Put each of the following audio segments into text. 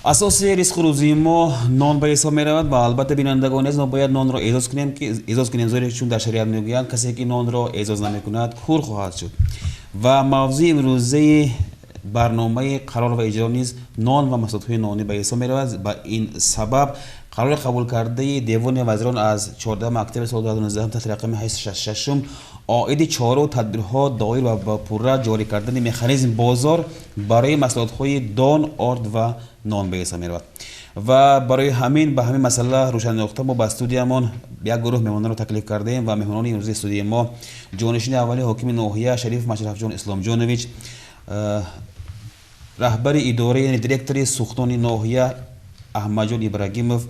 اساسی ریسک روزی ما نان به حساب می رود و البته بینندگان از باید نان را اعزاز کنیم زیرا چون در شریعت میگویند کسی که نان را اعزاز نمیکند کور خواهد شد و موضوع امروزی برنامه قرار و اجرا نیز نان و محصولات نانی به حساب می رود. به این سبب قرار قبول کرده دیوان وزیران از 14 اکتبر سال 2019 تحت رقم 866 عاید چاره و تدبیرها دایر و با پوره جاری کردن مکانیزم بازار برای محصولات دان، آرد و نان به حساب می رود و برای همین به همین مسئله روشن نقطه ما با استودیومان یک گروه مهمانان رو تکلیف کرده ایم و مهمانان امروز استودیو ما جانشین اولی حاکم ناحیه شریف مشرف جان اسلام جانویچ، رهبر اداره یعنی دیرکتور سوختان ناحیه احمد جان ابراهیموف،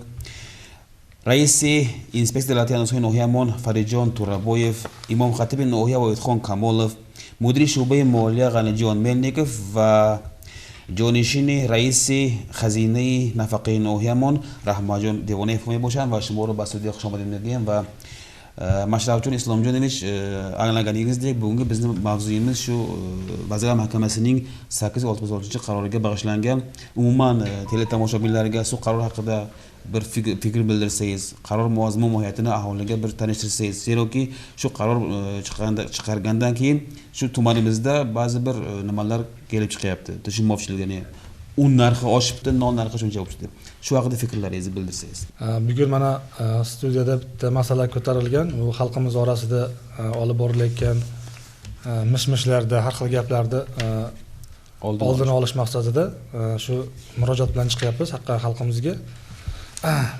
رئیس اینسپکتور دولتی انوسای ناحیه مان فریجان تورابویف، امام خطیب ناحیه واحد خان کمالوف، مدیر شعبه مالیه غنی جان ملنیکوف و جانشین رئیس خزینه نفقه ناحیه مان رحمت جان دیوانه فهمی باشند و شما رو به استودیو خوش آمدید میگیم و مشرف جان اسلام جانویچ اغلگانیگیز دیگه بونگی bizim mavzuyimiz şu Vazirlar Mahkemesi'nin 8-6 qaroriga bag'ishlangan umuman teletomoshabinlarga shu qaror haqida bir fikr bildirsangiz, qaror mazmun mohiyatini aholiga bir tanishtirsangiz, zeroki shu qaror chiqargandan keyin shu tumanimizda ba'zi bir nimalar kelib chiqyapti, tushunmovchilik, un narxi oshibdi, non narxi shuncha o'chdi. Shu haqida fikrlaringizni bildirsangiz. Bugun mana studiyada bitta masala ko'tarilgan. U xalqimiz orasida olib borilayotgan mish-mishlarda, har xil gaplarda oldini olish maqsadida shu murojaat bilan chiqyapmiz xalqimizga.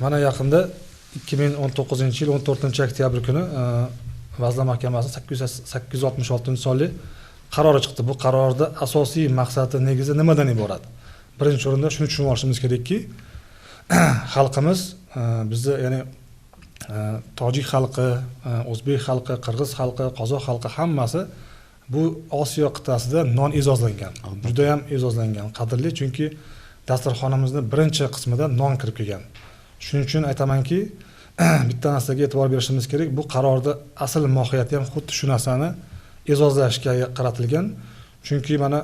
Mana yaqinda 2019-yil 14-oktyabr kuni Vazirlar Mahkamasi 866-sonli qarori chiqdi. Bu qarorda asosiy maqsadi negizi nimadan iborat? Birinchi o'rinda shuni tushunib olishimiz kerakki, xalqimiz bizni ya'ni tojik xalqi, o'zbek xalqi, qirg'iz xalqi, qozoq xalqi hammasi bu Osiyo qit'asida non e'zozlangan. Juda ham e'zozlangan, qadrli, chunki dasturxonimizning birinchi qismida non kirib kelgan. Shuning uchun aytamanki, bitta narsaga e'tibor berishimiz kerak. Bu qarorda asl mohiyati ham xuddi shu narsani e'zozlashga qaratilgan. Chunki mana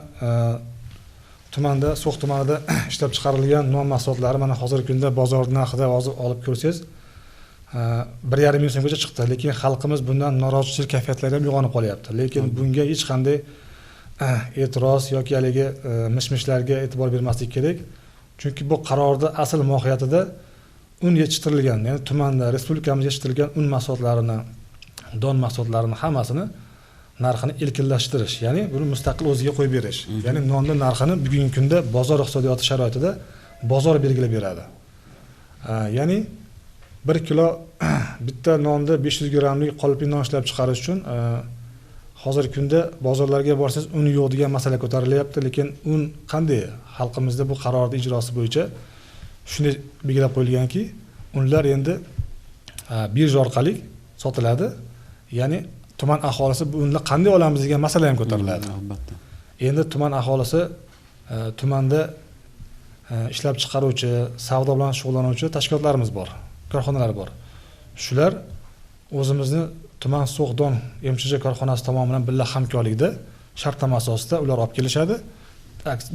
tumanda, So'x tumanida ishlab chiqarilgan non mahsulotlari mana hozirgi kunda bozor narxida hozir olib ko'rsangiz 1,5 ming so'mgacha chiqdi. Lekin xalqimiz bundan norozichilik kayfiyatlari ham uyg'onib qolyapti. Lekin bunga hech qanday e'tiroz yoki haligi mish-mishlarga e'tibor bermaslik kerak. Chunki bu qarorda asl mohiyatida un yetishtirilgan, ya'ni tumanda, respublikamizda yetishtirilgan un mahsulotlarini, don mahsulotlarini hammasini narxini erkinlashtirish, ya'ni buni mustaqil o'ziga qo'yib berish. Ya'ni nonni narxini bugungi kunda bozor iqtisodiyoti sharoitida bozor belgilab beradi. Ya'ni 1 kilo bitta nonni 500 grammlik qolipli non ishlab chiqarish uchun hozirgi kunda bozorlarga borsangiz un yo'q degan masala ko'tarilyapti, lekin un qanday? Xalqimizda bu qarorning ijrosi bo'yicha shunday belgilab qo'yilganki, unlar endi birja orqali sotiladi. Ya'ni tuman aholisi bu unni qanday olamiz degan masala ham ko'tariladi. Albatta. Endi tuman aholisi tumanda ishlab chiqaruvchi, savdo bilan shug'ullanuvchi tashkilotlarimiz bor, korxonalar bor. Shular o'zimizni tuman So'g'don MChJ korxonasi tomonidan birga hamkorlikda shartnoma asosida ular olib kelishadi.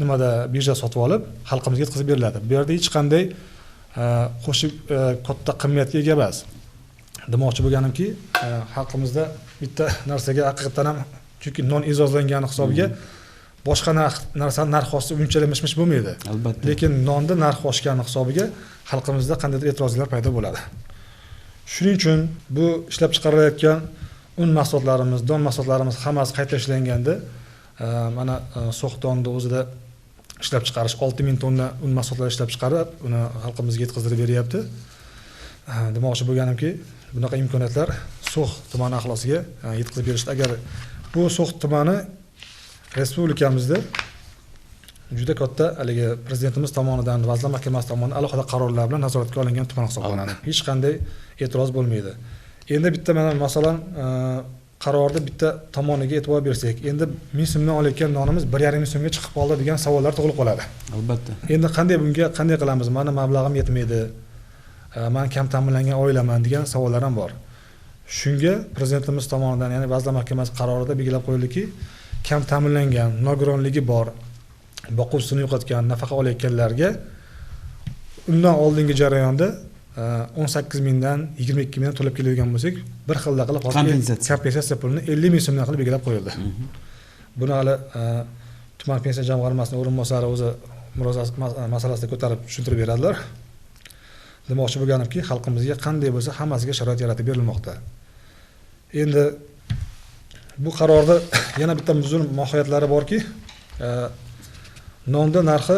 Nimada birja sotib olib, xalqimizga yetkazib beriladi. Bu yerda hech qanday qo'shib katta qimmatga ega emas. Demoqchi bo'lganimki, xalqimizda bitta narsaga haqiqatan ham, chunki non e'zozlangani hisobiga boshqa narsa narx oshsa unchalik mish-mish bo'lmaydi. Albatta. Lekin nonda narx oshgani hisobiga xalqimizda qandaydir e'tirozlar paydo bo'ladi. Shuning uchun bu ishlab chiqarilayotgan un mahsulotlarimiz, don mahsulotlarimiz hammasi qayta ishlanganda mana So'xdonda o'zida ishlab chiqarish 6000 tonna un mahsulotlari ishlab chiqarib, uni xalqimizga yetkazib beryapti. Demoqchi bo'lganimki, bunaqa imkoniyatlar So'x tumani aholisiga yetkazib berishdi. Agar bu So'x tumani respublikamizda juda katta haligi prezidentimiz tomonidan, Vazirlar Mahkamasi tomonidan alohida qarorlar bilan nazoratga olingan tuman hisoblanadi. Hech qanday e'tiroz bo'lmaydi. Endi bitta mana masalan qarorda bitta tomoniga e'tibor bersak, endi 1000 so'mdan olayotgan nonimiz 1,5 ming so'mga chiqib qoldi degan savollar tug'ilib qoladi. Albatta. Endi bunga qanday qilamiz? Mani mablag'im yetmaydi. Men kam ta'minlangan oilaman degan savollar ham bor. Shunga prezidentimiz tomonidan, ya'ni Vazirlar Mahkamasi qarorida belgilab qo'yildiki, kam ta'minlangan, nogironligi bor, boquvchisini yo'qotgan, nafaqa olayotganlarga undan oldingi jarayonda 18 mingdan 22 mingdan to'lab keladigan bo'lsak, bir xilda qilib kompensatsiya pulini 50 ming so'mdan qilib belgilab qo'yildi. Buni hali tuman pensiya jamg'armasining o'rinbosari o'zi murojaat masalasida ko'tarib tushuntirib beradilar. Demoqchi bo'lganimki, xalqimizga qanday bo'lsa hammasiga sharoit yaratib berilmoqda. Endi bu qarorda yana bitta muzur mohiyyatlari borki, nonda narxi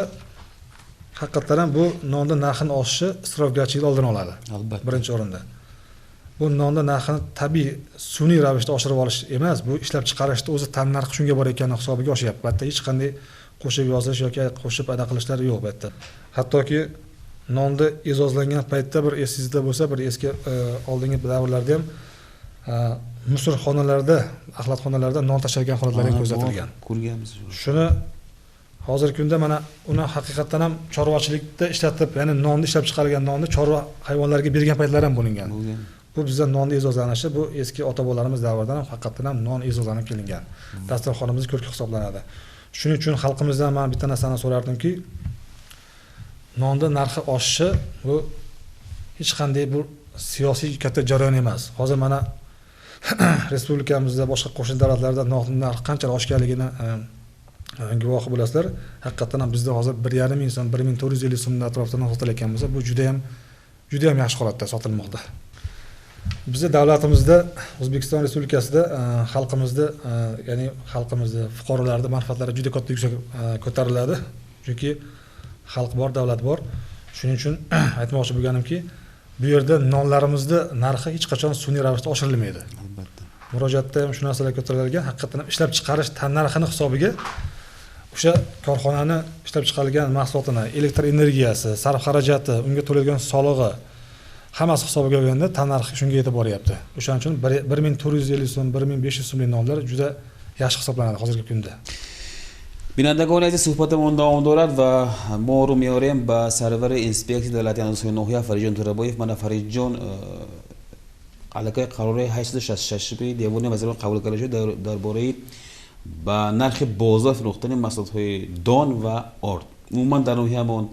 haqiqatan ham bu nonda narxini oshishi isrofgarchilikni oldini oladi. Albatta. Birinchi o'rinda. Bu nonda narxini tabiiy, sun'iy ravishda oshirib olish emas, bu ishlab chiqarishda o'zi tan narxi shunga bor ekani hisobiga oshyapti. Albatta hech qanday qo'shib yozish yoki qo'shib ada qilishlar yo'q bu yerda. Hattoki nonni e'zozlangan paytda bir esingizda bo'lsa, bir eski oldingi davrlarda ham musorxonalarda, axlatxonalarda non tashlagan holatlar ham kuzatilgan. Ko'rganmiz. Shuni hozirgi kunda mana uni haqiqatan ham chorvachilikda ishlatib, ya'ni nonni ishlab chiqarilgan nonni chorva hayvonlarga bergan paytlar ham bo'lingan. Bu bizda nonni e'zozlanishi, bu eski ota-bobolarimiz davridan ham haqiqatan ham non e'zozlanib kelingan. Dasturxonimiz ko'rki hisoblanadi. Shuning uchun xalqimizdan men bitta narsani so'rardimki, nonni narxi oshishi bu hech qanday bu siyosiy katta jarayon emas. Hozir mana respublikamizda boshqa qo'shni davlatlarda non narxi qancha oshganligini guvohi bo'lasizlar. Haqiqatan ham bizda hozir 1,5 ming so'm, 1450 so'm atrofida non sotilayotgan bo'lsa, bu juda ham yaxshi holatda sotilmoqda. Bizning davlatimizda, O'zbekiston Respublikasida xalqimizda, ya'ni xalqimizda fuqarolarning manfaatlari juda katta yuksak ko'tariladi. Chunki xalq bor, davlat bor. Shuning uchun aytmoqchi bo'lganimki, bu yerda nonlarimizda narxi hech qachon sun'iy ravishda oshirilmaydi. Albatta. Murojaatda ham shu narsalar ko'tarilgan, haqiqatan ham ishlab chiqarish tan narxini hisobiga o'sha korxonani ishlab chiqarilgan mahsulotini, elektr energiyasi, sarf xarajati, unga to'langan solig'i hammasi hisobiga olganda tan narxi shunga yetib boryapti. O'shaning uchun 1450 so'm, 1500 so'mlik nonlar juda yaxshi hisoblanadi hozirgi kunda. Binodagon aziz, suhbatim davom etadi va Mo'ru Meorem va Sarvari inspeksiya davlat yanosuv nohiya Faridjon To'raboyev mana Faridjon alakay qarori 866 devoni vazirlar qabul qilishi darborai ba narxi bozor froxtani mahsulotlar don va ort. Umuman در نوحیه‌مون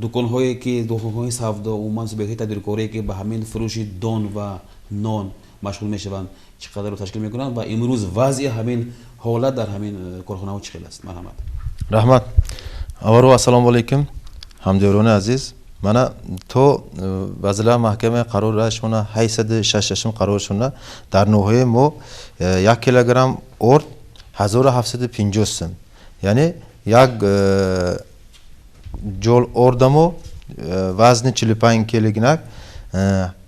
دکان‌هایی که دکان‌های سودا عموما سبیه تدارکاری که به همین فروش دون و نان مشغول میشوند چقدر رو تشکیل میکنن و امروز وضع همین حالت در همین کارخانه‌ها چقدر است؟ مرحمت. رحمت. اول السلام علیکم. همدیران عزیز. من تو وزیر محکمه قرار رشمونه 866 قرار شونه در نوحه مو 1 کیلوگرم ارد 1750 سم. یعنی یک جول اردمو وزن 45 کیلوگرم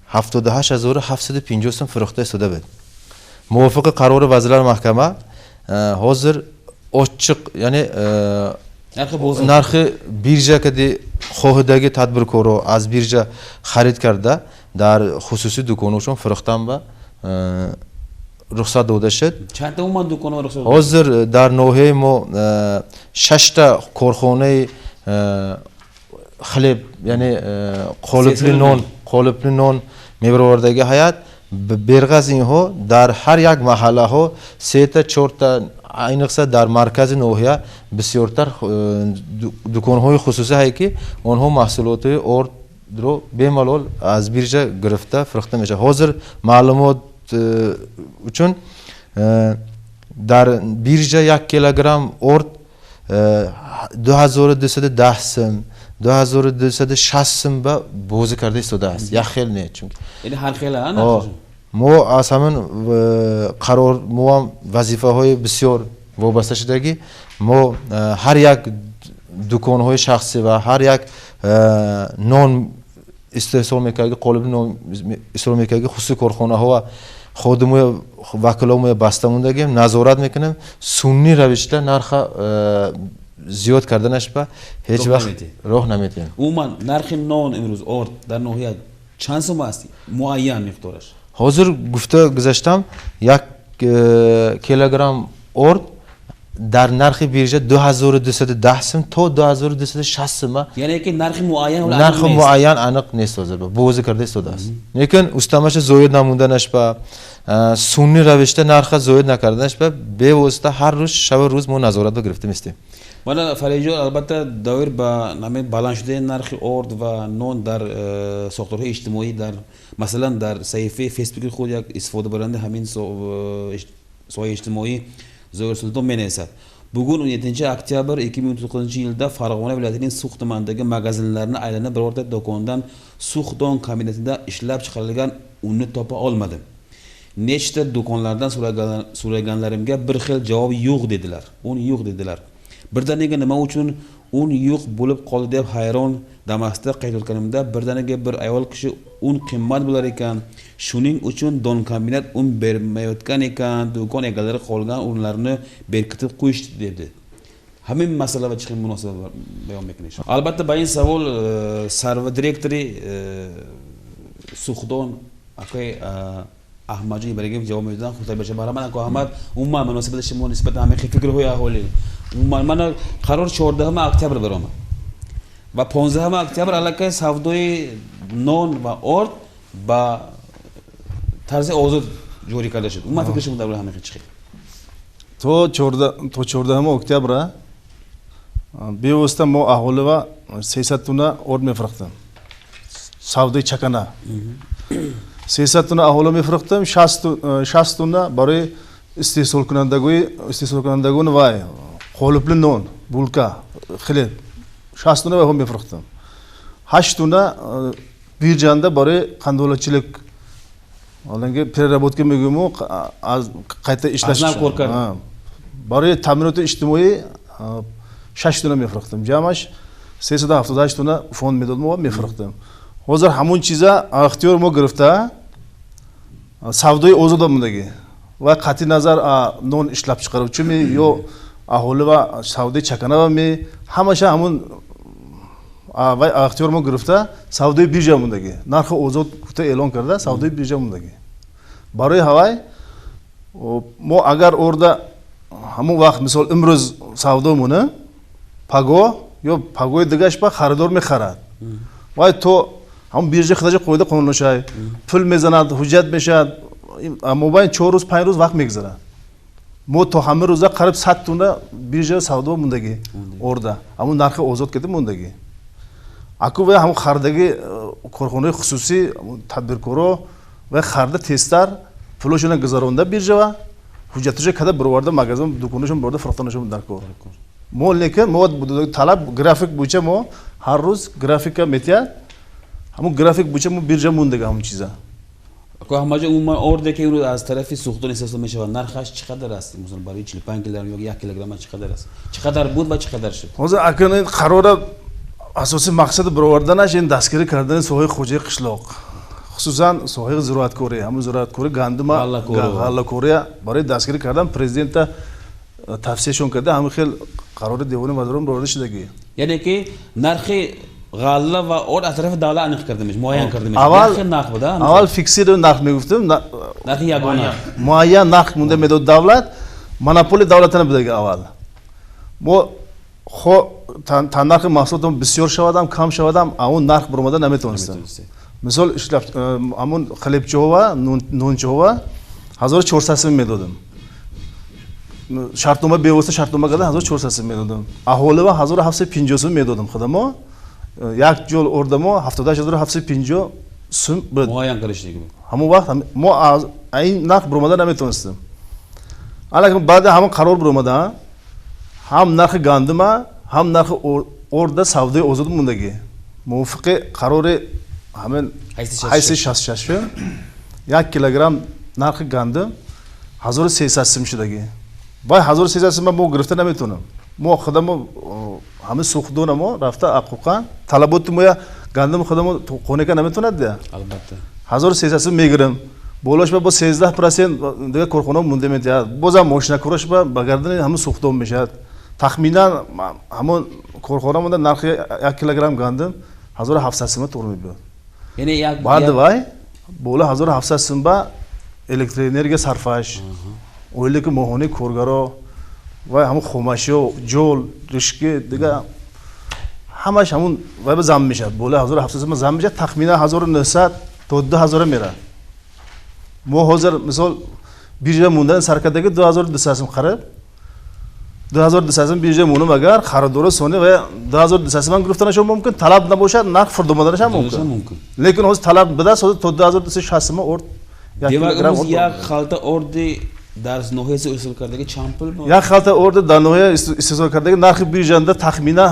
78750 سم فروخته شده بود. موافق قرار وزیر محکمه حاضر ochiq ya'ni narxi birja kadi xohidagi tadbirkor az birja xaridkarda dar xususiy do'kon uchun froxtan va ruxsat dode shud. Chanta umuman do'kon va ruxsat. Hozir dar nohey mo 6 ta korxona xalib ya'ni qolipli non mevalardagi hayat berg'azinho dar har yak mahallaho 3 ta 4 ta ayniqsa در مرکز نوحیه بسیارتر دکان‌های خصوصی هایی که آنها محصولات ارد رو به ملال از بیرجا گرفته فروخته میشه. حاضر معلومات چون در بیرجا 1 کیلوگرم ارد 2210 سم 2260 سم به بازی کرده شده است. یک خیل نه چون یعنی هر خیل نه ما از همین قرار ما وظیفه های بسیار وابسته شدگی ما هر یک دکان های شخصی و هر یک نان استحصال میکنه قالب نان استحصال میکنه خصوصی کارخانه ها و خودمون وکلامون بسته موندگیم نظارت میکنیم سنی روشته نرخ زیاد کردنش به هیچ وقت راه نمیدیم. عموما نرخ نان امروز ارد در نوحیه چند سوم است معین مقدارش؟ حاضر گفته گذاشتم 1 کیلوگرم ارد در نرخ بیرجا 2210 سم تا 2260 سم. یعنی که نرخ معین نرخ معین انق نیست حاضر بازی کرده شده است. لیکن استماش زاید نموندنش به سنی روشته نرخ زاید نکردنش به واسطه هر روز شب روز ما نظارت گرفتیم استیم. mana Farijon albatta doir ba nami baland shudagi narxi ord va non dar soxtorهای اجتماعی در مثلا در صفحه فیسبوک خود یک استفاده برنده همین so'y ijtimoiy Zoir Sulton menesat. Bugun 17 oktyabr 2019 yilda Farg'ona viloyatining Suq tumanidagi magazinlarni aylanib birorta do'kondan Suq don kombinatida ishlab chiqarilgan unni topa olmadim. Nechta do'konlardan so'raganlarimga bir xil javob yo'q dedilar. Un yo'q dedilar. Birdaniga nima uchun un yo'q bo'lib qoldi deb hayron damasda qaytayotganimda birdaniga bir ayol kishi un qimmat bo'lar ekan, shuning uchun don kombinat un bermayotgan ekan, do'kon egalari qolgan unlarni berkitib qo'yishdi dedi. Hamma masala va chiqim munosabat bayon etinish. Albatta bu savol sarva direktori Suqdon akay Ahmadjon Ibragimov javob bergan. Xudo bersa baraman aka Ahmad umuman munosabat shimo nisbatan hamma fikr hoya holi. Umuman mana qaror 14 oktyabr برام و 15 اکتبر علاقه savdoy non و ord با طرز آزاد جوری کرده شد. اون فکرش بود در همه چی. تو 14 اکتبر بیوسته ما اهالی و 300 تونه ord میفروختم. savdoy چکنه. 300 تونه اهالی میفروختم. 60 تونه برای استحصال کنندگان وای قالبli non bulka خیلی 60 tane هم میفروختم 8 tane birjanda برای قندولاچilik حالا переработка میگیم از qayta ishlash برای تامینات اجتماعی 6 tane میفروختم جمعش 378 tane fond میدادم و میفروختم hozir همون چیزا اختیار ما گرفته savdoy ozod mundagi va qat'iy nazar non ishlab chiqaruvchimi yo aholi va savdoy chakanavami hamasha hamon va ixtiyor mo girifta savdoy birja mundagi narxi ozod kuta e'lon karda savdoy birja mundagi baroy havay mo agar orda hamon vaqt misol imroz savdo muni pago yo pagoy degash ba xaridor میخرد وای تو هم birja xidaja qo'ydi qonunlashay pul mezanat hujjat meshad mobayn 4 roz 5 roz vaqt megzara mo to hamma roza qarib 100 tuna birja savdo mundagi orda ammo narxi ozod ketdi mundagi aku va ham xardagi korxonalar xususiy tadbirkoro va xarda testlar pulashini guzaronda birja va hujjatga kada birvarda magazin do'konishim borda froxtonishim darkor mo lekin mo talab grafik bo'yicha mo har roz grafika metyad hamma grafik bo'yicha mo birja mundagi hamma chiza Ako Ahmadjon umuman orada که اون از طرف سوختون استفاده میشه و نرخش چقدر است مثلا برای 45 کیلوگرم یا 1 کیلوگرم چقدر است چقدر بود و چقدر شد hozir akani qarori asosiy maqsadi birovardanash endi dastgiri kardani so'g'ay xo'jalik qishloq xususan so'g'ay ziroatkori hamma ziroatkori gandima g'allakori برای dastgiri kardam prezidentda tavsiyashon kardi hamma xil qarori devoni vaziron birovardashidagi ya'ni ki narxi g'alla va or az taraf davlat aniq kirdimiz muayyan kirdimiz narx buda avval fiksir narx meguftim narxi yagona muayyan narx munda medod davlat monopoliya davlatini bidaga avval bu xo tanarxi mahsulotlar bisyor shavadam kam shavadam avun narx burmada nametonsin misol ishlab amun xalebchova nonchova 1400 medodim shartnoma bevosta shartnoma qada 1400 medodim aholi va 1750 medodim xudamo یک جول اردمو 70750 سوم بود معین کردیم همون وقت ما از این نرخ برآمده نمیتونستیم حالا بعد همون قرار برآمده هم نرخ گندم هم نرخ ارد سودای آزاد موندگی موافق قرار همین 866 یک کیلوگرم نرخ گندم 1300 سوم شدگی با 1300 سوم ما گرفته نمیتونم ما خودمو همه سوختونمو رفته اقوقا طلبات مویا گندم خودمو خونه که نمیتوند ده البته 1300 میگیرم بولاش با 13% دیگه کارخونه مونده میاد بازم ماشین کارش با گردن همه سوختون میشه تخمینا همون کارخونه مونده نرخ 1 کیلوگرم گندم 1700 سوم تور میبود یعنی یک بعد وای بولا 1700 سوم با الکتریک صرفش اولی که ماهانه کارگرا و همون خماشو جول رشکی دیگه همش همون و به زم میشه بوله 1700 ما زم میشه تخمینا 1900 تا 2000 میره ما حاضر مثال بیرجا موندن سرکردگی 2200 خراب 2000 desasini birja muni agar xaridori soni va 2000 desasi bilan guruhtanash mumkin, talab naboshat, narx furdomadanish ham mumkin. Lekin hozir talab bidas hozir 4000 desa shasimi ord. Demak, biz yak xalta ordi dars nohiyasi usulkardagi champil yak xalta ordi danoya usulkardagi narxi birjanda taxminan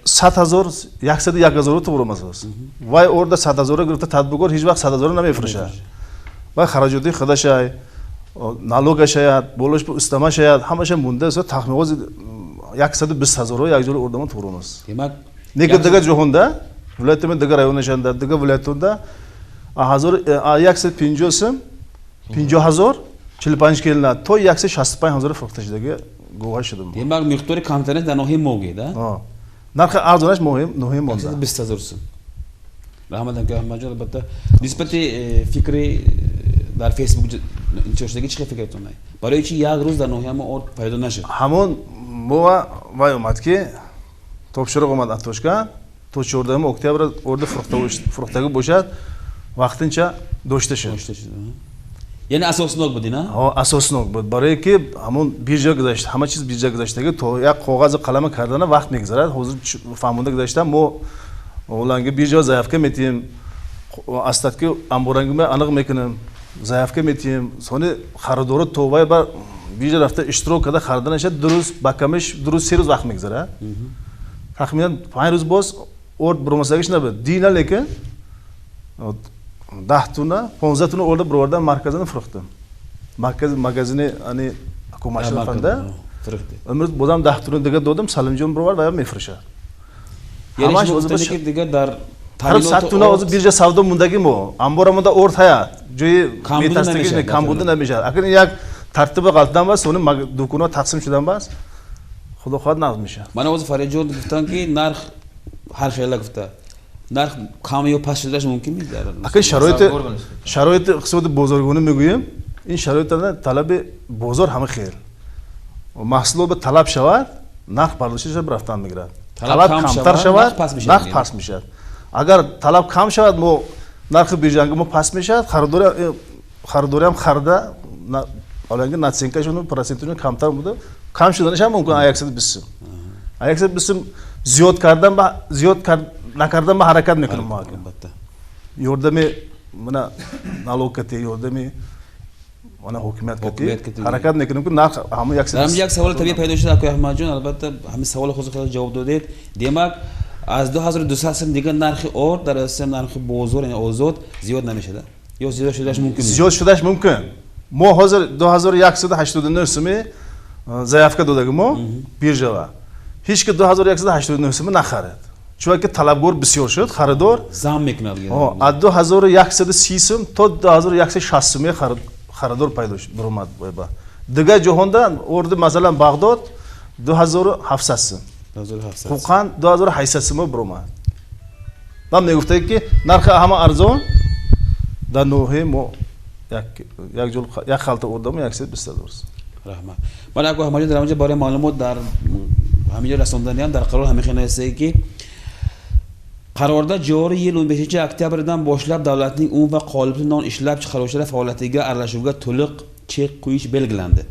100000 yaksada 1000 to'g'ri emas. Voy orda 100000 ga guruhda tadbirkor hech vaqt 100000 namefrishadi. Va xarajatni xidashay налог шаят, болош устама шаят, ҳамаша мунда со тахминоз 120,000 якҷоро ордамон туғромас. Демак, нега дага ҷоҳонда, вилоятами дага районашанда, дага вилоятонда 150 сом, 50000, 45 келина то 165,000 фурӯхташидаги гувоҳ шудам. Демак, миқдори камтарин дар ноҳияи Моге, да? Нархи арзонаш ноҳияи монда. 20000 сом. Раҳмат aka Ahmadjon, albatta nisbati fikri در فیسبوک چه چی فکرتون نه؟ برای چی یک روز در ناحیه ما ارد پیدا نشد؟ همون ما وای اومد که توپشرق اومد اتوشکا تو 14 اکتبر ارد فروختگی باشد وقتینچه داشته شد. یعنی اساسناک بود نه؟ ها اساسناک بود برای که همون بیرجا گذاشت همه چیز بیرجا گذاشته تو یک کاغذ قلم کردن وقت میگذرد حاضر فهمونده گذاشتم ما اولنگی بیرجا ضعیفکه میتیم استاد که امبورنگی ما انق میکنیم заявка метием сони харидори товай ба бижа рафта иштирок карда хариданаш дуруст ба камиш дуруст 3 рӯз вақт мегзара тахминан 5 рӯз боз орд буромасагиш набуд дина лекин 10 туна 15 туна орда бирвардан марказан фурӯхтам магазини ани акумашин фанда имрӯз бозам 10 туна дига додам салимҷон бирвар ва мефурӯшад ҳамаш озбашки дига дар ҳар 100 туна озу бирҷа савдо мундаги мо амборамуда орд ҳаят ҷои метастагиш камбуда намешад агар як тартиби ғалтдан бас сони дукунҳо тақсим шудан бас худо хоҳад нақд мешад. Мана ҳозир Фариҷон гуфтан ки нарх ҳар хела гуфта нарх кам ё паст шудаш мумкин нест дар акай шароити иқтисоди бозоргонӣ мегӯем ин шароитда талаби бозор ҳама хел маҳсулот ба талаб шавад нарх бардошташ рафтан мегирад талаб камтар шавад нарх паст мешавад агар талаб кам шавад мо нархи бирҷанги мо паст мешавад харидори ҳам харида оlangi natsenкашон проценташон камтар буда кам шуданаш ҳам мумкин 120 сом зиёд накардан ба ҳаракат мекунем мо албатта ёрдами мана налог кати ёрдами мана ҳокимият кати ҳаракат мекунем ки нарх ҳама 120 як савол табиӣ пайдо шуда акои Аҳмадҷон албатта ҳамин саволи худтон ҷавоб додед демак аз 2200 сом дига нархи орд дар асоси нархи бозор яъне озод зиёд намешада ё зиёд шудаш мумкин зиёд шудаш мумкин мо ҳозир 2189 соми заявка додаги мо биржава ҳеҷ ки 2189 соми нахарид чунки ки талабгор бисёр шуд харидор зам мекунад аз 2130 сом то 2160 соми харидор пайдо биромад дига ҷоҳонда орди масалан Бағдод 2700 сом Қуқан 2800 сом биромад ман мегуфтам ки нархи ҳама арзон дар ноҳияи мо як халта ордамо 120 дорс. Раҳмат. Ман акои Аҳмадҷон дар онҷа барои маълумот дар ҳаминҷо расонданиям дар қарор ҳамихел ҳастае ки қарорда ҷори йил 15 октябрдан бошлаб давлатning un va qolipli non ishlab chiqaruvchilar faoliyatiga aralashuvga to'liq chek qo'yish belgilandi.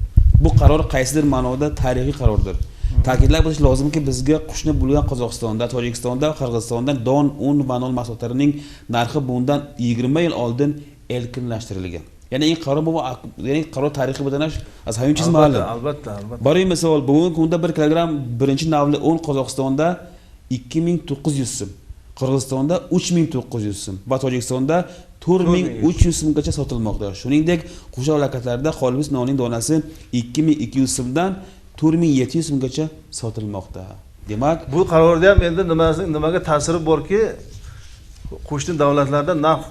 Bu qaror qaysidir ma'noda tarixiy qarordir. Ta'kidlab o'tish lozimki bizga qo'shni bo'lgan Qozog'istonda, Tojikistonda va Qirg'izistonda don, un va non mahsulotlarining narxi bundan 20 yil oldin erkinlashtirilgan. Ya'ni in qaror bu ya'ni qaror tarixiy bo'lganish az hamma chiz ma'lum. Albatta. Barոи misol bugungi kunda 1 kilogramm birinchi navli un Qozog'istonda 2900 so'm, Qirg'izistonda 3900 so'm va Tojikistonda 4300 so'mgacha sotilmoqda. Shuningdek, qo'shni mamlakatlarda qolipli nonning donasi 2200 so'mdan 4700 so'mgacha sotilmoqda. Demak, bu qarorda ham endi nimaga ta'siri borki, qo'shni davlatlarda narx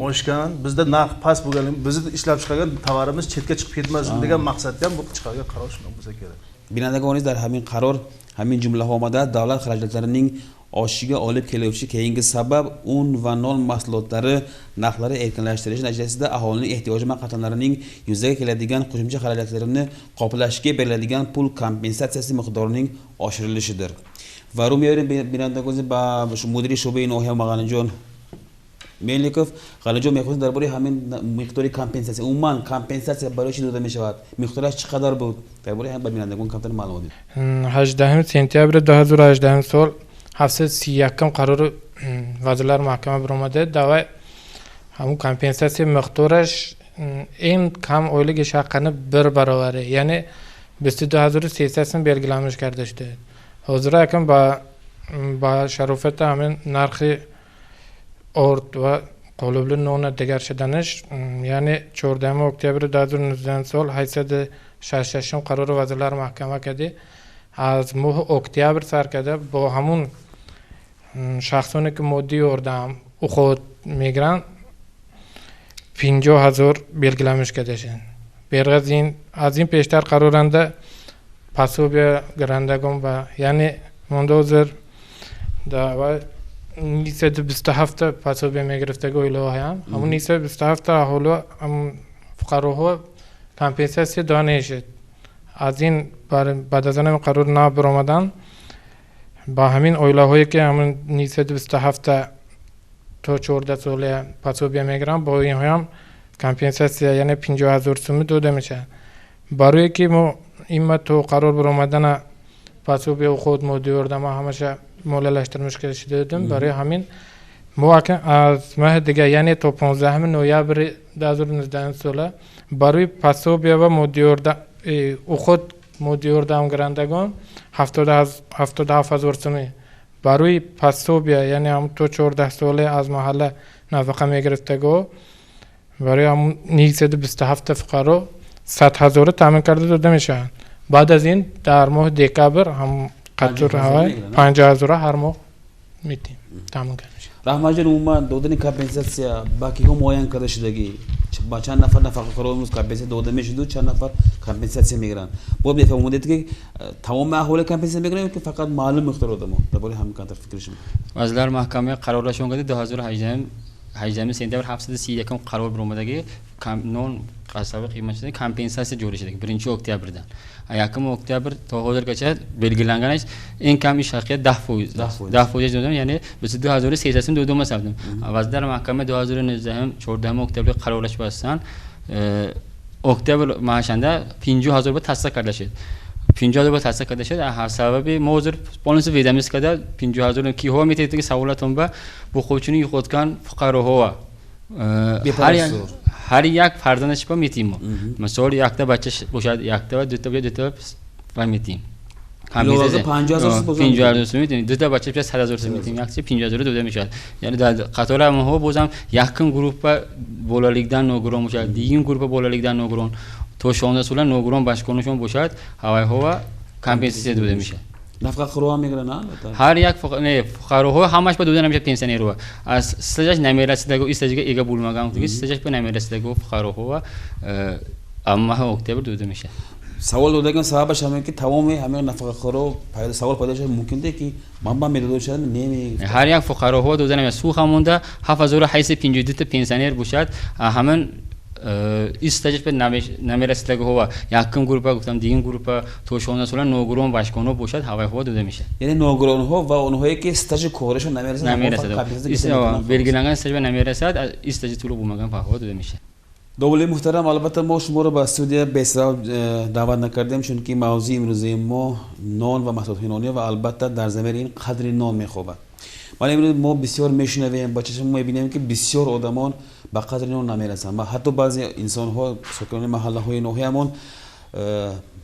oshgan bizda narx past bo'lganligi bizni ishlab chiqargan tovarimiz chetga chiqib ketmasin degan maqsadda ham bu chiqargan qaror shunday bo'lsa kerak. Binobarin dar hamin qaror hamin jumlaga omada davlat xarajatlarining oshishiga olib keluvchi keyingi sabab un va non mahsulotlari narxlari erkinlashtirish natijasida aholining ehtiyojmand qatlamlarining yuzaga keladigan qo'shimcha xarajatlarini qoplashga beriladigan pul kompensatsiyasi miqdorining oshirilishidir. Va Rumiyari binandago'zi ba mudiri sho'bai nohiya Ma'g'anjon ملیکوف غالجو میخواست درباره همین مقداری کامپنساسیون عموما کامپنساسیون برای چی داده میشود مقدارش چقدر بود درباره هم ببینندگان کمتر معلومات 18 سپتامبر 2018 سال 731 قرار وزیر محکمه برآمده دعوی همون کامپنساسیون مقدارش این کم اویلگش حقانه برابره یعنی 22300 belgilanmış کرده شده حضور یکم با شرافت همین نرخ ارد و قلوبل نون دیگر شدنش یعنی 14 اکتبر 2019 سال 866 قرار وزیر محکمه کرده از ماه اکتبر سر کرده با همون شخصانی که مودی اردم او خود میگرن 50,000 belgilanmış کرده شد برای از این پیشتر قرارنده پاسوبیا گرندگان و یعنی منتظر و 927 پاسوبیا میگرفتگی ایلوه همون 927 اهولو فقراها کامپنساسیون دانه شد از این بعد از آن قرار نبرآمدن با همین ایلوهایی که همون 927 تا 14 ساله پاسوبیا میگیرن با این هم کامپنساسیون یعنی 50,000 سوم داده میشه برای که ما این تو قرار برآمدن پاسوبیا خود مدیر ما همیشه مولالشترمش شده دادم برای همین ما از ماه دیگه یعنی تا 15 نوامبر 2019 ساله برای پاسوبیا و مدیر او خود مدیر دام گرندگان 77,000 سوم برای پاسوبیا یعنی هم تو 14 ساله از محله نفقه میگرفتگو برای همون 927 فقرا 100,000 تامین کرده داده میشن بعد از این در ماه دکامبر هم قطور های 50,000 هر ماه میتیم تامین کرده میشه رحمت جان عموما دادن کامپنساسیون با کیگو معین کرده شدگی با چند نفر نفقه خورو امروز کامپنساسیون داده میشد و چند نفر کامپنساسیون میگیرن با میفهمونید که تمام اهل کامپنساسیون میگیرن که فقط معلوم مقدار دادم درباره همین کانتر فکرشون وزیر محکمه قرارشون کرده 2018 سپتامبر 731 قرار برآمدگی نون قصاب قیمت شده کامپنساسیون جوری شده برینچ اکتبر دن یکم اکتبر تا حاضر که belgilanganش این کمی شرکت 10% دادم یعنی 22,300 دادم مثلا وزیر محکمه 2019 14 اکتبر قرارش بستن اکتبر معاشنده 50,000 تصدیق کرده شد 50,000 تصدیق کرده شد هر سبب موضوع بالانس ویدامیس کرده 50,000 کی ها میتونید که سوالاتون با خودشونی خودکان فقراها هر یک فرزندش با میتیم مثلا یک تا بچه باشد یک تا دو تا و میتیم لازم 50,000 سوم میتونید دو تا بچه 100,000 سوم میتیم یک چه 50,000 داده میشد یعنی در قطار ما بازم یکم گروه بالا لیگدن نوگرام میشد دیگه گروه بالا لیگدن نوگرام تو 16 ساله نوگرام باشگاهشون باشد هوای هوا کامپنساسیون داده میشه نفقه خورو میگیرن هر یک فقراها همش به دادن میشه پنسیونرها از استاجش نمیرسیدگو استاجی که ایگا بولماگام دیگه استاجش به نمیرسیدگو فقراها اما اکتبر داده میشه سوال دادگان سببش همین که تمام همین نفقه خورو پیدا سوال پیدا شده ممکنه که من با میدادو شد نمی هر یک فقراها دادن میشه سوخ مونده 7,852 تا پنسیونر باشد همین استاجش به نمیرسیدگو هوا یکم گروه گفتم دیگه گروه تو 16 ساله نوگرام باشگاهو باشد هوای هوا داده میشه یعنی نوگرام ها و اونهایی که استاج کورشون نمیرسد belgilangan استاج به نمیرسد استاج طول بومگان هوا داده میشه دوله محترم البته ما شما رو به استودیو بسیار دعوت نکردیم چون که موضوع امروزی ما نان و محصولات نانی و البته در زمینه این قدر نان میخوابه ولی امروز ما بسیار میشنویم با چشم ما میبینیم که بسیار آدمان به قدر نان نمیرسن و حتی بعضی انسان ها سکان محله های نوحیه‌مون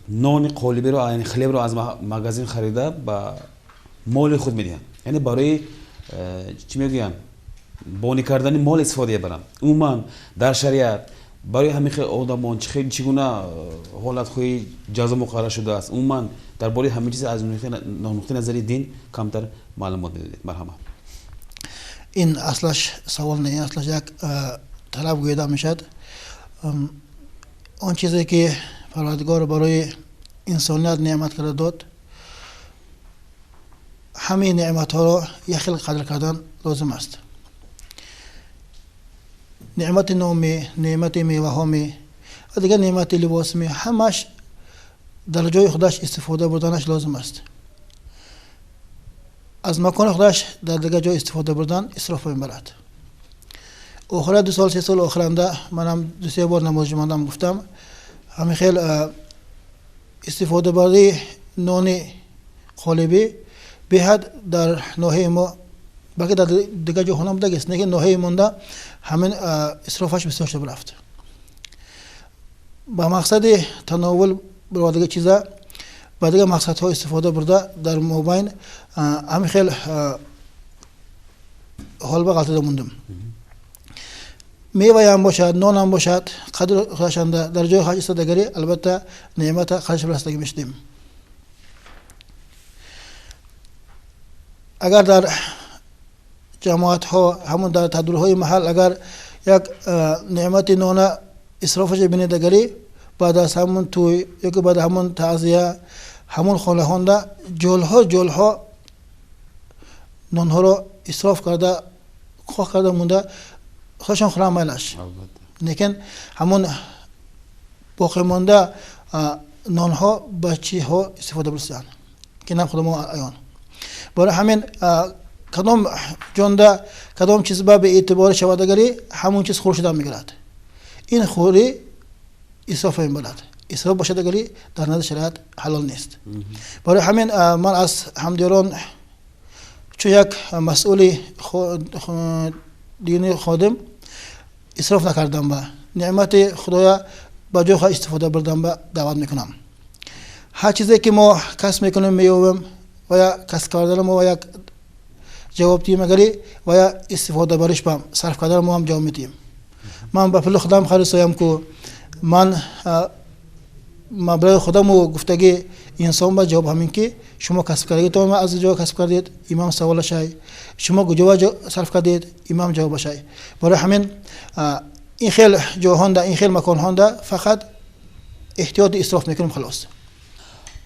نان قالبی رو یعنی خلیب رو از مغازین خریده با مال خود میدن یعنی برای چی میگن بانی کردن مال استفاده برن عموما در شریعت برای همین آدمان چگونه حالت خوی جزا مقرر شده است عموما درباره همین چیز از نقطه نظری دین کمتر معلومات بدید مرحبا این اصلش سوال نه اصلش یک طلب گویده میشد آن چیزی که پروردگار برای انسانیت نعمت کرده داد همه نعمت ها را یک خیلی قدر کردن لازم است نعمت نام نعمت میوه ها و دیگر نعمت لباس همش در جای خودش استفاده بردنش لازم است از مکان خودش در دیگر جای استفاده بردن اسراف میبرد آخر 2 سال 3 سال آخرنده منم 2-3 بار نماز جمعه گفتم همین خیلی استفاده برای نان قالبی به حد در ناحیه ما بلکه در دیگر جاها هم داشت نه که ناحیه مونده همین اسرافش بسیار شده رفت با مقصد تناول برای دیگر چیزا با دیگر مقصدها استفاده برده در مابین همین خیلی حال به غلطه موندم میوه هم باشد نان هم باشد قدر خداشنده در جای خواهش استادگری البته نعمت خواهش برستگی میشدیم اگر در جماعت ها همون در تدبیرهای محل اگر یک نعمت نان اسرافش بینیدگری بعد از همون توی یا که بعد همون تعزیه همون خانه هانده جلها نانها رو اسراف کرده خواه کرده مونده خودشان خورم میلش لیکن همون باقی مانده نانها بچه ها استفاده برسیان که نم خودمون ایان برای همین کدام جانده کدام چیز به اعتبار شودگری همون چیز خورشیدن میگرد این خوری اسراف این بلد اسراف باشدگری در نظر شریعت حلال نیست برای همین من از همدیران چون یک مسئول دینی خادم اسراف نکردم با نعمت خدایا با جای خود استفاده بردم با دعوت میکنم هر چیزی که ما کسب میکنیم میویم و یا کسب کردن ما و یک جواب دیم اگری و یا استفاده برش بام صرف کردن ما هم جواب میدیم من با پول خودم خرسایم که من برای خودم گفتگی انسان با جواب همین که شما کسب کردید تو از جا کسب کردید امام سوال شای شما جواب صرف کردید امام جواب شای برای همین این خیل جاهان ده این خیل مکان هان ده فقط احتیاط اسراف میکنیم خلاص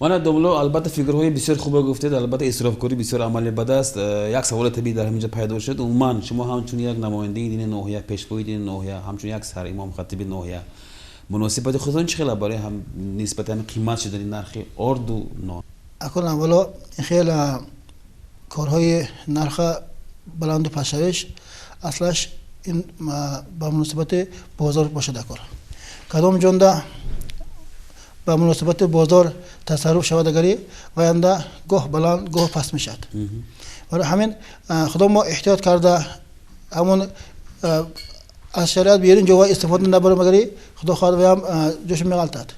من دوملو البته فکرهای بسیار خوبه گفتید البته اسراف کاری بسیار عملی بد است یک سوال طبیعی در همینجا پیدا شد عموما شما همچون یک نماینده دین نوحیه پیشوای دین نوحیه همچون یک سر امام خطیب نوحیه مناسبت خودتون چه خیلی برای هم نسبت هم قیمت شده نرخ آرد و نان اکل اولا خیلی کارهای نرخ بلند و پشویش اصلش این با مناسبت بازار باشه دکار کدام جانده با مناسبت بازار تصرف شود اگری وینده گاه بلند گاه پس میشد برای همین خدا ما احتیاط کرده همون از شریعت بیرون جوای استفاده نبرم اگری خدا خواهد ویم جوش میغلطد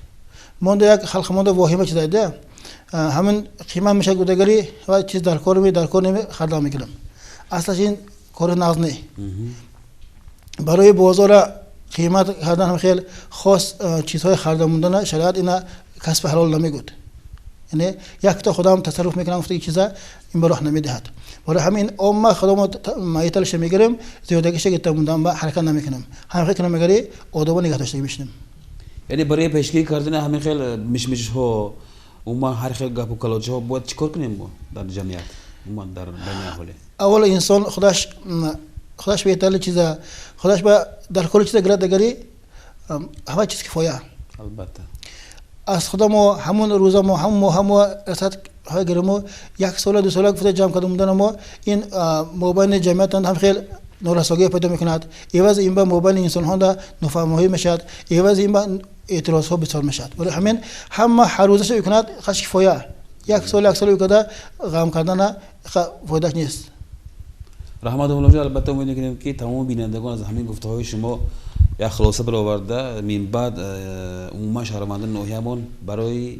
مانده یک خلق مانده واهمه چیز دایده همین قیمت میشه گودگری و چیز در کار نمی خردا میکنم اصلاش این کار ناز نه برای بازار قیمت کردن هم خیلی خاص چیزهای خردا موندن شریعت اینا کسب حلال نمیگود یعنی یک تا خودم تصرف میکنم گفته چیزا این براه نمیدهد برای همین عامه خودم مایتلش میگیرم زیادگیش گیت موندم با حرکت نمیکنم هم فکر نمیگری آدابو نگه داشته میشنم یعنی برای پیشگیری کردن همین خیلی مشمش ها ما هر خیلی گپ و کلاجه ها باید چیکار کنیم در جمعیت ما در بین اهالی اول انسان خودش بهتر چیزا خودش با در کل چیز گردگری همه چیز کفایه البته از خودم همون روزا ما هم رسد های گرمو یک سال 2 سال گفته جمع کردم موندن ما این موبایل جمعیت هم خیلی نورساگی پیدا میکند ایواز این با موبایل انسان ها دا نفهمایی میشد ایواز این با اعتراض ها بسیار میشد برای همین همه هر روزش میکند خش کفایه یک سال میکرده غم کردن فایدهش نیست رحمت الله البته امید میکنیم که تمام بینندگان از همین گفته‌های شما یک خلاصه برآورده من بعد عموما شهروندان نوحیه‌مان برای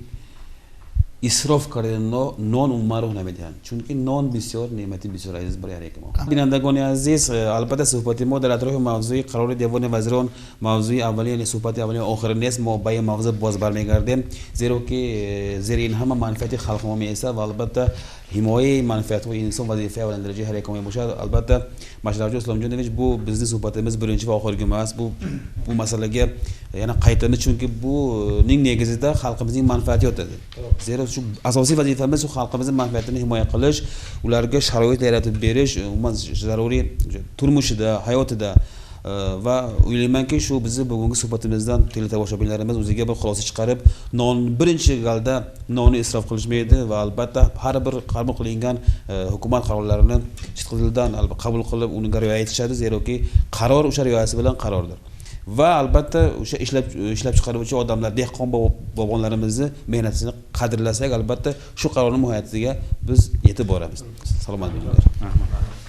اسراف کردن نان عموما رو نمیدهند چون که نان بسیار نعمتی بسیار عزیز برای هر یک ما بینندگان عزیز البته صحبت ما در اطراف موضوع قرار دیوان وزیران موضوع اولی یعنی صحبت اولی آخر نیست ما با این موضوع باز برمیگردیم زیرا که زیر این همه منفعت خلق ما میایسته و البته حمایت منفعت و انسان وظیفه اول درجه هر یک ما باشد البته مشرف اسلام جان دیگه بو بزنس صحبتimiz birinchi va oxirgi emas bu masalaga yana qaytani chunki bu ning negizida xalqimizning manfaati yotadi zero shu asosiy vazifamiz shu xalqimizning manfaatini himoya qilish ularga sharoit yaratib berish umuman zaruriy turmushida hayotida va o'ylaymanki shu bizni bugungi suhbatimizdan teletomoshabinlarimiz o'ziga bir xulosa chiqarib, non birinchi galda nonni isrof qilishmaydi va albatta har bir qabul qilingan hukumat qarorlarini sidqidildan qabul qilib unga rioya etishadi, zeroki qaror o'sha rioyasi bilan qarordir. Va albatta o'sha ishlab chiqaruvchi odamlar, dehqon bobonlarimizni mehnatini qadrlasak, albatta shu qarorning mohiyatiga biz yetib boramiz. Salomat bo'linglar.